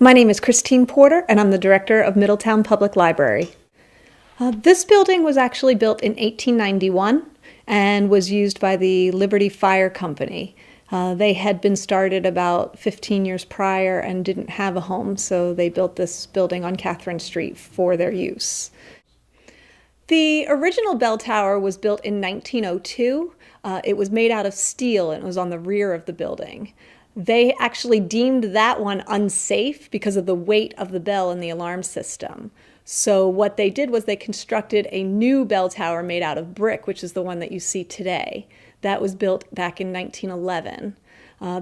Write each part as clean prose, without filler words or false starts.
My name is Christine Porter, and I'm the director of Middletown Public Library. This building was actually built in 1891 and was used by the Liberty Fire Company. They had been started about 15 years prior and didn't have a home, so they built this building on Catherine Street for their use. The original bell tower was built in 1902. It was made out of steel and it was on the rear of the building. They actually deemed that one unsafe because of the weight of the bell and the alarm system. So what they did was they constructed a new bell tower made out of brick, which is the one that you see today. That was built back in 1911.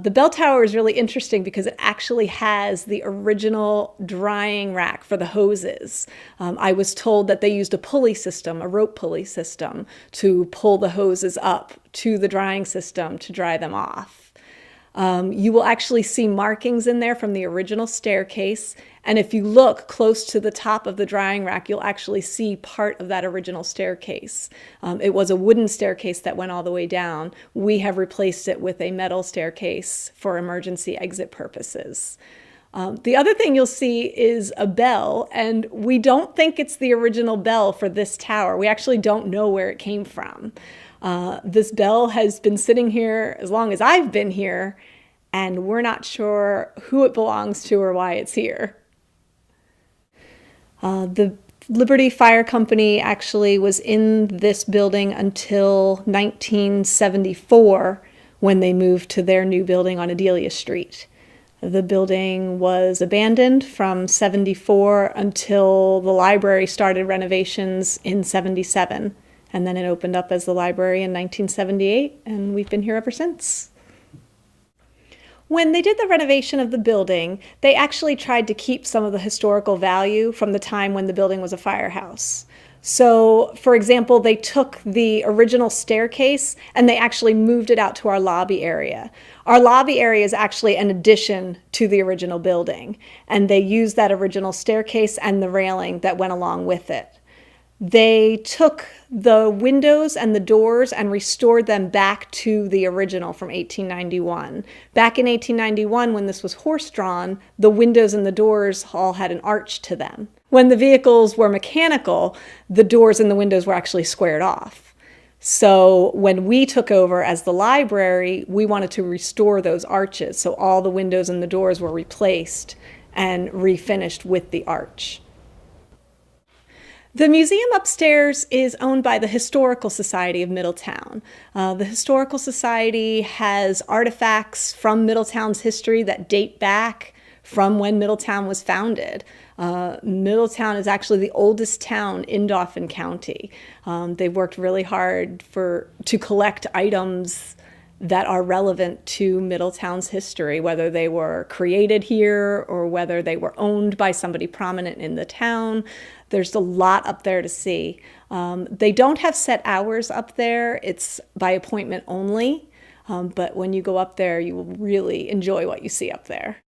The bell tower is really interesting because it actually has the original drying rack for the hoses. I was told that they used a pulley system, a rope pulley system, to pull the hoses up to the drying system to dry them off. You will actually see markings in there from the original staircase, and if you look close to the top of the drying rack, you'll actually see part of that original staircase. It was a wooden staircase that went all the way down. We have replaced it with a metal staircase for emergency exit purposes. The other thing you'll see is a bell, and we don't think it's the original bell for this tower. We actually don't know where it came from. This bell has been sitting here as long as I've been here, and we're not sure who it belongs to or why it's here. The Liberty Fire Company actually was in this building until 1974 when they moved to their new building on Adelia Street. The building was abandoned from 74 until the library started renovations in 77. And then it opened up as the library in 1978, and we've been here ever since. When they did the renovation of the building, they actually tried to keep some of the historical value from the time when the building was a firehouse. So, for example, they took the original staircase and they actually moved it out to our lobby area. Our lobby area is actually an addition to the original building, and they used that original staircase and the railing that went along with it. They took the windows and the doors and restored them back to the original from 1891. Back in 1891, when this was horse-drawn, the windows and the doors all had an arch to them. When the vehicles were mechanical, the doors and the windows were actually squared off. So when we took over as the library, we wanted to restore those arches. So all the windows and the doors were replaced and refinished with the arch. The museum upstairs is owned by the Historical Society of Middletown. The Historical Society has artifacts from Middletown's history that date back from when Middletown was founded. Middletown is actually the oldest town in Dauphin County. They've worked really hard to collect items that are relevant to Middletown's history, whether they were created here or whether they were owned by somebody prominent in the town. There's a lot up there to see. They don't have set hours up there. It's by appointment only. But when you go up there, you will really enjoy what you see up there.